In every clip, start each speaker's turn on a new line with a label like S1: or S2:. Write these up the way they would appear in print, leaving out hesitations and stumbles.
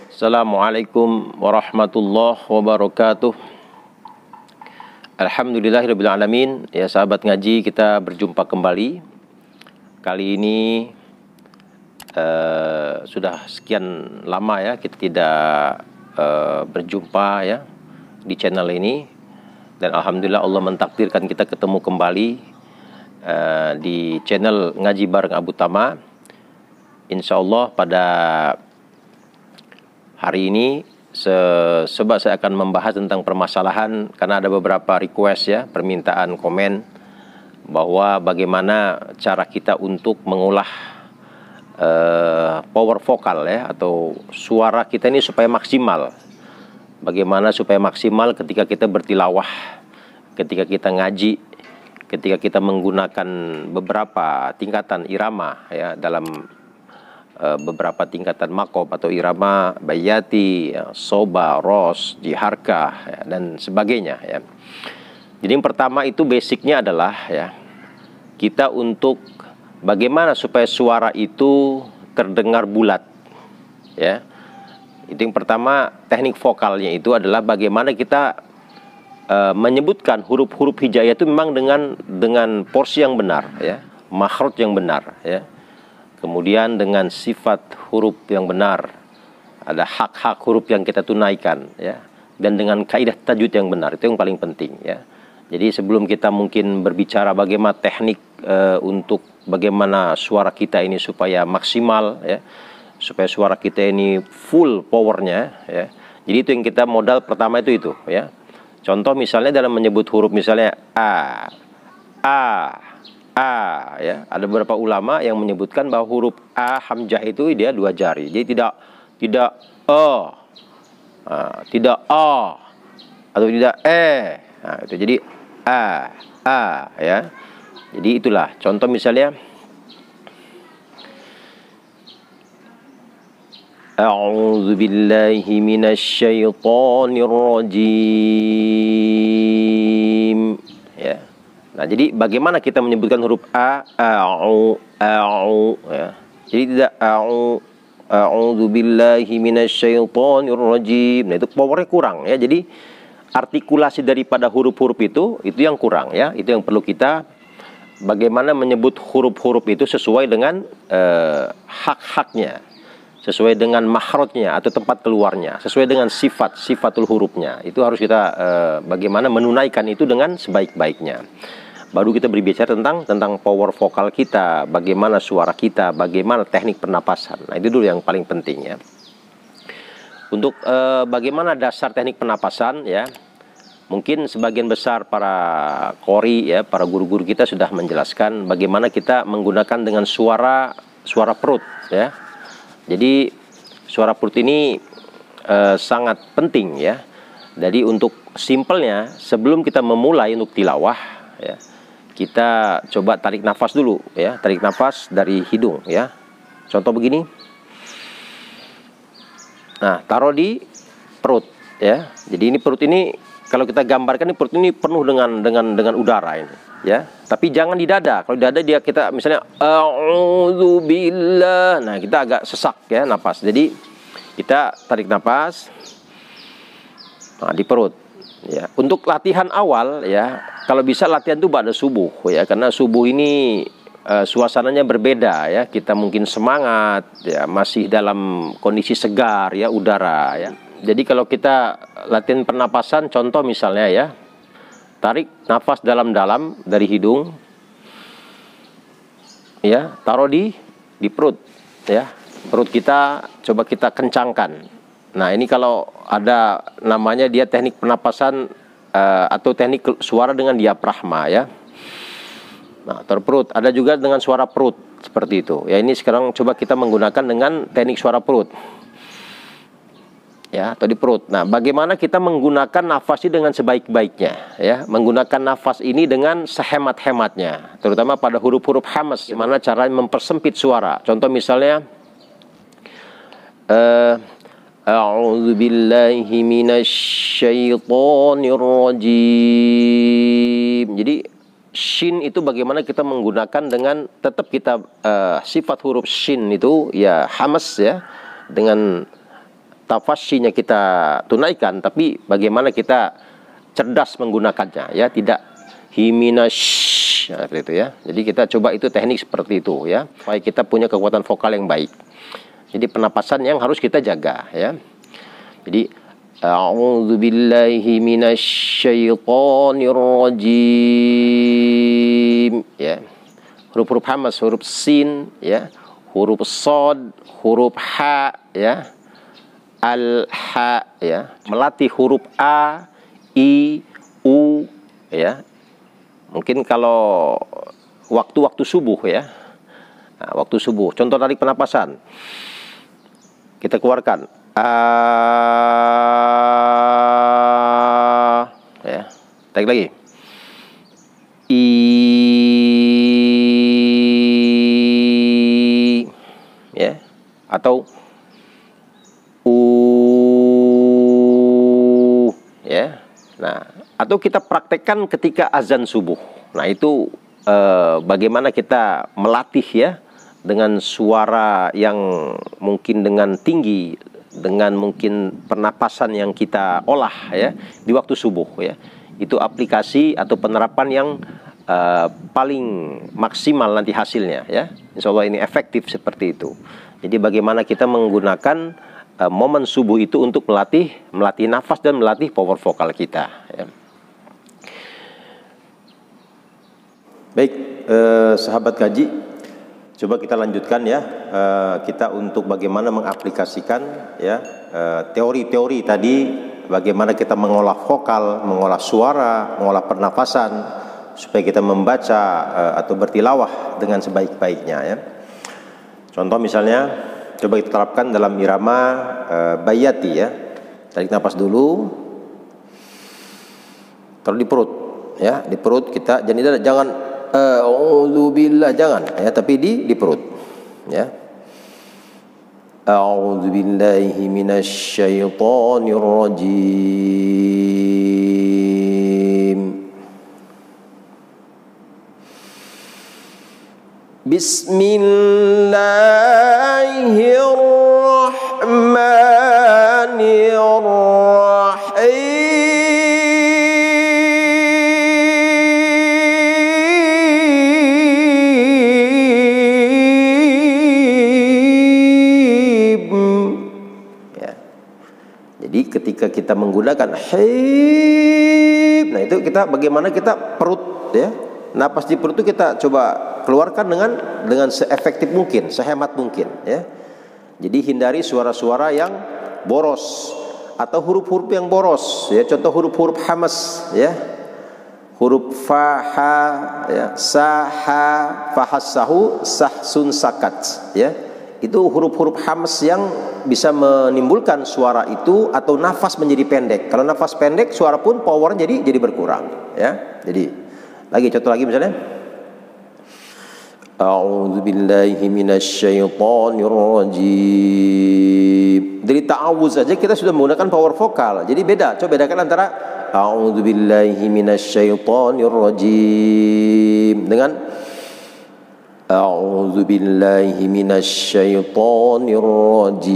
S1: Assalamualaikum warahmatullahi wabarakatuh. Alhamdulillahirabbil alamin. Ya sahabat ngaji, kita berjumpa kembali. Kali ini sudah sekian lama ya kita tidak berjumpa ya di channel ini, dan alhamdulillah Allah mentakdirkan kita ketemu kembali di channel Ngaji Bareng Abu Tama. Insyaallah pada hari ini sebab saya akan membahas tentang permasalahan, karena ada beberapa request ya, permintaan komen bahwa bagaimana cara kita untuk mengolah power vokal ya, atau suara kita ini supaya maksimal. Bagaimana supaya maksimal ketika kita bertilawah, ketika kita ngaji, ketika kita menggunakan beberapa tingkatan irama ya, dalam beberapa tingkatan makob atau irama bayati, ya, soba, ros, jiharkah ya, dan sebagainya ya. Jadi yang pertama itu basicnya adalah ya, kita untuk bagaimana supaya suara itu terdengar bulat ya. Itu yang pertama, teknik vokalnya itu adalah bagaimana kita menyebutkan huruf-huruf hijaiyah itu memang dengan porsi yang benar ya, makhraj yang benar ya. Kemudian dengan sifat huruf yang benar, ada hak-hak huruf yang kita tunaikan ya, dan dengan kaidah tajwid yang benar, itu yang paling penting ya. Jadi sebelum kita mungkin berbicara bagaimana teknik untuk bagaimana suara kita ini supaya maksimal ya, supaya suara kita ini full powernya ya. Jadi itu yang kita modal pertama itu ya. Contoh misalnya dalam menyebut huruf, misalnya a ya, ada beberapa ulama yang menyebutkan bahwa huruf a hamzah itu dia 2 jari. Jadi tidak tidak a atau tidak Nah, itu jadi a ya. Jadi itulah contoh misalnya a'udzu billahi minasyaitonir rajim ya. Nah, jadi bagaimana kita menyebutkan huruf a, ya. Jadi tidak a'udzu billahi minasyaitonir rajim. Nah, itu powernya kurang ya. Jadi artikulasi daripada huruf-huruf itu yang kurang ya. Itu yang perlu kita, bagaimana menyebut huruf-huruf itu sesuai dengan hak-haknya, sesuai dengan makhrajnya atau tempat keluarnya, sesuai dengan sifatul hurufnya. Itu harus kita bagaimana menunaikan itu dengan sebaik-baiknya. Baru kita berbicara tentang power vokal kita, bagaimana suara kita, bagaimana teknik pernapasan. Nah, itu dulu yang paling penting ya. Untuk bagaimana dasar teknik pernapasan ya, mungkin sebagian besar para qori ya, para guru-guru kita sudah menjelaskan bagaimana kita menggunakan dengan suara perut ya. Jadi suara perut ini sangat penting ya. Jadi untuk simpelnya, sebelum kita memulai untuk tilawah ya, kita coba tarik nafas dulu ya, tarik nafas dari hidung ya. Contoh begini. Nah, taruh di perut ya. Jadi ini perut ini, kalau kita gambarkan, ini perut ini penuh dengan udara ini ya. Tapi jangan di dada. Kalau di dada kita misalnya a'udzubillah. Nah, kita agak sesak ya napas. Jadi kita tarik napas di perut ya. Untuk latihan awal ya, kalau bisa latihan itu pada subuh ya, karena subuh ini suasananya berbeda ya. Kita mungkin semangat ya, masih dalam kondisi segar ya, udara ya. Jadi kalau kita latihan pernapasan, contoh misalnya ya, tarik nafas dalam-dalam dari hidung ya, taruh di perut ya. Perut kita coba kita kencangkan. Nah, ini kalau ada namanya dia teknik pernapasan atau teknik suara dengan diafragma ya. Nah, taruh perut. Ada juga dengan suara perut seperti itu ya. Ini sekarang coba kita menggunakan dengan teknik suara perut. ya, atau di perut. Nah, bagaimana kita menggunakan nafas ini dengan sebaik-baiknya, ya, menggunakan nafas ini dengan sehemat-hematnya, terutama pada huruf-huruf hamas, gimana cara mempersempit suara. Contoh misalnya, a'udzu billahi minasyaitonir rajim. Jadi shin itu bagaimana kita menggunakan dengan tetap kita sifat huruf shin itu ya hamas, ya, dengan tafasyinya kita tunaikan, tapi bagaimana kita cerdas menggunakannya, ya, tidak himinash, ya, seperti itu, ya. Jadi kita coba itu teknik seperti itu, ya, supaya kita punya kekuatan vokal yang baik. Jadi penapasan yang harus kita jaga, ya. Jadi a'udzu billahi minasyaitonir rajim, ya. Huruf-huruf hamas, huruf sin, ya, huruf shad, huruf ha, ya, al-ha, ya. Melatih huruf a, i, u, ya. Mungkin kalau waktu-waktu subuh, ya. Nah, waktu subuh, contoh tarik penapasan. Kita keluarkan ya, tarik lagi ya, atau ya. Nah, atau kita praktekkan ketika azan subuh. Nah, itu bagaimana kita melatih, ya, dengan suara yang mungkin dengan tinggi, dengan mungkin pernapasan yang kita olah, ya, di waktu subuh, ya. Itu aplikasi atau penerapan yang paling maksimal nanti hasilnya, ya. Insya Allah ini efektif seperti itu. Jadi bagaimana kita menggunakan momen subuh itu untuk melatih nafas dan melatih power vokal kita, ya. Baik, sahabat kaji, coba kita lanjutkan, ya, kita untuk bagaimana mengaplikasikan, ya, teori-teori tadi, bagaimana kita mengolah vokal, mengolah suara, mengolah pernafasan, supaya kita membaca atau bertilawah dengan sebaik-baiknya, ya. Contoh misalnya, coba kita terapkan dalam irama bayati, ya. Tarik nafas dulu, taruh di perut, ya, di perut kita, jangan a'udzubillah, jangan, ya, tapi di perut, ya. A'udzubillahi minasyaitonir rajim. Bismillahirrahmanirrahim. Ketika kita menggunakan hib, nah itu kita bagaimana kita perut, ya, napas di perut itu kita coba keluarkan dengan seefektif mungkin, sehemat mungkin, ya. Jadi hindari suara-suara yang boros atau huruf-huruf yang boros, ya. Contoh huruf-huruf hamas, ya, huruf fa ha, ya, sa ha, fahassahu, sahsun sakat, ya. Itu huruf-huruf hamas yang bisa menimbulkan suara itu atau nafas menjadi pendek. Kalau nafas pendek, suara pun power jadi berkurang, ya. Jadi lagi contoh lagi misalnya, a'udzu billahi minasyaitonir rajim. Dari ta'awuz saja kita sudah menggunakan power vokal. Jadi beda. Coba bedakan antara a'udzu billahi minasyaitonir rajim dengan a'udzu billahi minasyaitonir rajim.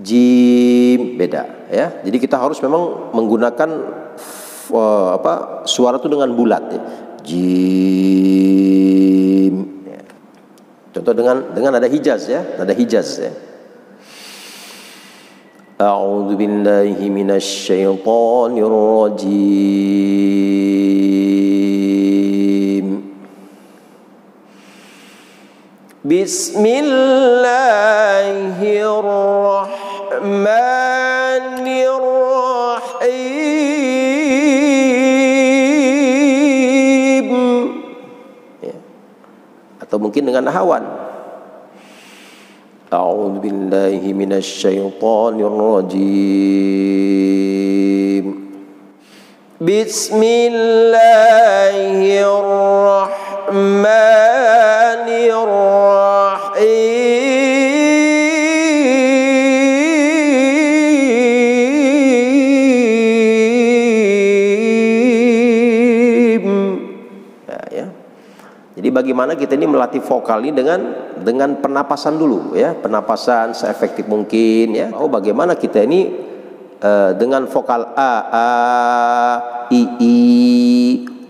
S1: Jim beda, ya. Jadi kita harus memang menggunakan suara itu dengan bulat, ya. Jim, ya. Contoh dengan nada hijaz, ya, nada hijaz, ya. A'udzu billahi minasyaitonir rajim. Bismillahirrahmanirrahim. Ya. atau mungkin dengan hawan. A'udzu billahi minasyaitonir rajim. Bismillahirrahmanirrahim. Ya. Jadi bagaimana kita ini melatih vokal ini dengan penapasan dulu ya, penapasan seefektif mungkin ya. Oh, bagaimana kita ini dengan vokal a, i,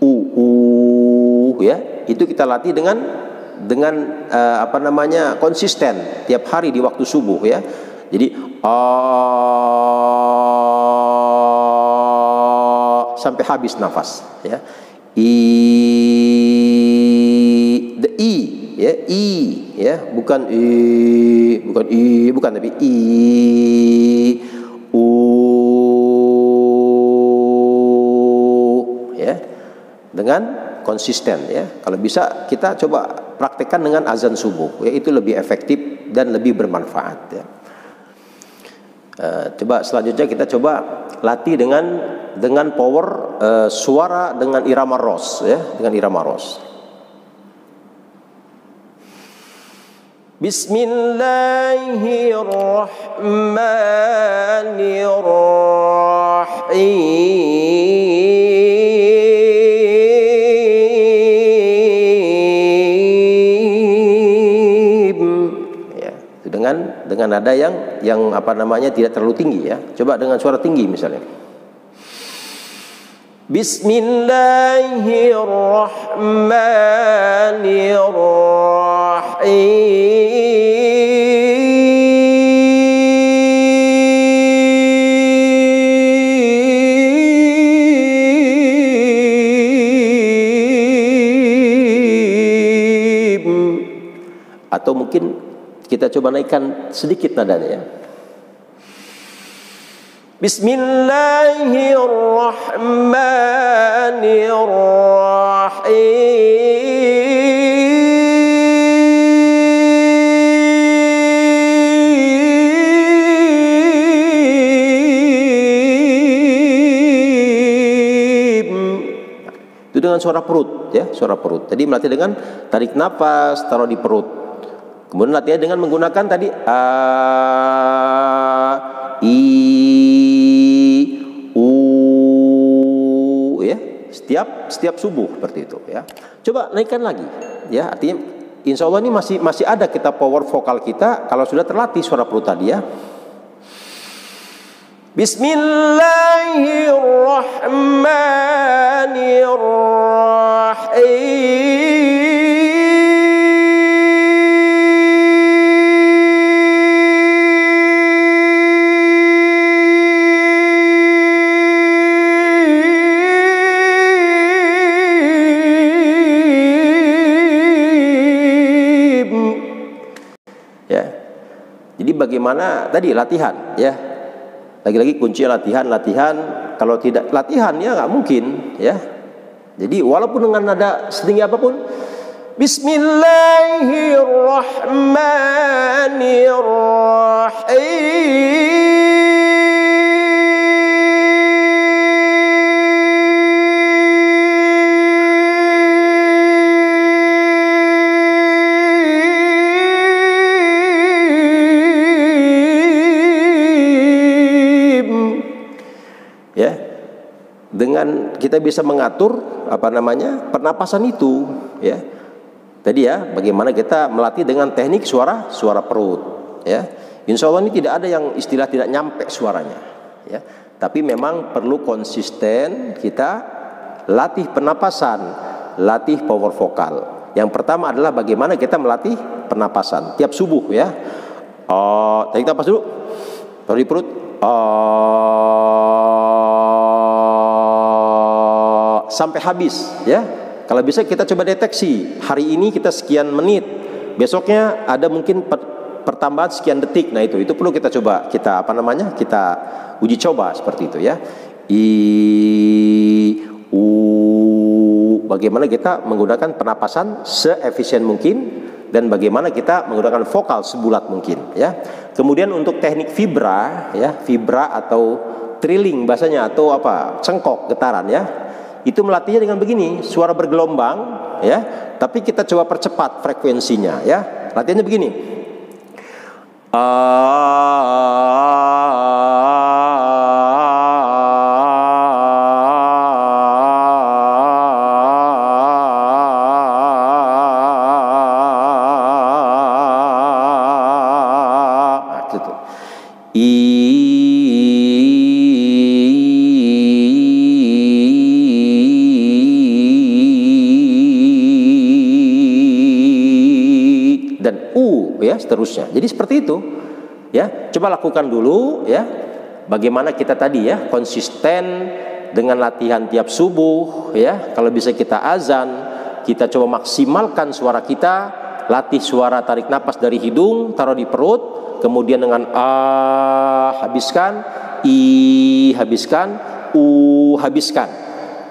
S1: u ya. Itu kita latih dengan konsisten tiap hari di waktu subuh ya. Jadi sampai habis nafas ya. Bukan tapi ya, dengan konsisten ya. Kalau bisa kita coba praktekkan dengan azan subuh ya, itu lebih efektif dan lebih bermanfaat ya. Coba selanjutnya kita coba latih dengan power suara dengan irama ros ya, dengan irama ros. Bismillahirrahmanirrahim. Ya, dengan nada yang tidak terlalu tinggi ya. Coba dengan suara tinggi misalnya. Bismillahirrahmanirrahim. Atau mungkin kita coba naikkan sedikit nadanya ya. Itu dengan suara perut ya, suara perut. Tadi melatih dengan tarik nafas, taruh di perut. Kemudian latihan dengan menggunakan tadi setiap subuh seperti itu ya. Coba naikkan lagi ya, artinya insya Allah ini masih ada kita power vokal kita kalau sudah terlatih suara perut tadi ya. Bismillahirrahmanirrahim. Bagaimana tadi latihan ya, lagi-lagi kunci latihan. Kalau tidak latihan ya nggak mungkin ya. Jadi walaupun dengan nada setinggi apapun, Bismillahirrahmanirrahim. Dengan kita bisa mengatur pernapasan itu ya. Tadi ya, bagaimana kita melatih dengan teknik suara perut ya. Insya Allah ini tidak ada yang istilah tidak nyampe suaranya ya. Tapi memang perlu konsisten kita latih pernapasan, latih power vokal. Yang pertama adalah bagaimana kita melatih pernapasan tiap subuh ya. Tarik nafas dulu, taruh di perut. Sampai habis ya. Kalau bisa kita coba deteksi, hari ini kita sekian menit, besoknya ada mungkin pertambahan sekian detik. Nah itu perlu kita coba, kita uji coba seperti itu ya. bagaimana kita menggunakan pernapasan seefisien mungkin dan bagaimana kita menggunakan vokal sebulat mungkin ya. Kemudian untuk teknik vibra ya, vibra atau trilling bahasanya atau apa? Cengkok, getaran ya. Itu melatihnya dengan begini, suara bergelombang ya, tapi kita coba percepat frekuensinya ya. Latihannya begini. Dan ya seterusnya. Jadi seperti itu ya. Coba lakukan dulu ya. Bagaimana kita tadi ya konsisten dengan latihan tiap subuh ya. Kalau bisa kita azan, kita coba maksimalkan suara kita, latih suara tarik napas dari hidung, taruh di perut, kemudian dengan habiskan, habiskan, habiskan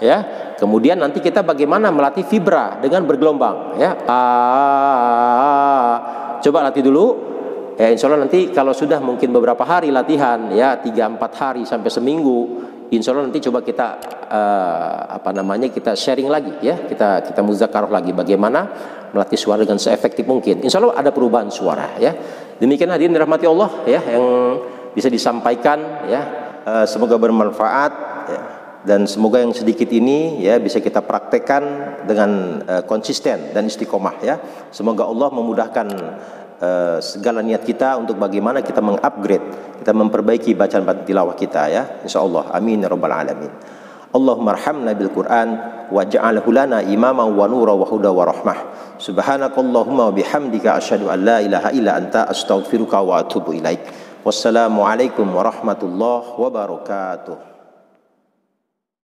S1: ya. Kemudian nanti kita bagaimana melatih vibra dengan bergelombang ya. Coba latih dulu ya, insya Allah nanti kalau sudah mungkin beberapa hari latihan ya, 3-4 hari sampai seminggu, insya Allah nanti coba kita kita sharing lagi ya, kita muzakarah lagi bagaimana melatih suara dengan seefektif mungkin. Insya Allah ada perubahan suara ya. Demikian hadirin dirahmati Allah ya, yang bisa disampaikan ya. Semoga bermanfaat ya. Dan semoga yang sedikit ini ya bisa kita praktekkan dengan konsisten dan istiqomah ya. Semoga Allah memudahkan segala niat kita untuk bagaimana kita mengupgrade, kita memperbaiki bacaan tilawah kita ya. Insyaallah. Amin ya rabbal alamin. Allahumma arhamna bil Qur'an waj'alhu lana imaman wa nura wa huda wa rahmah. Subhanakallahumma wa bihamdika asyhadu an la ilaha illa anta astaghfiruka wa atubu ilaik. Wassalamualaikum warahmatullahi wabarakatuh.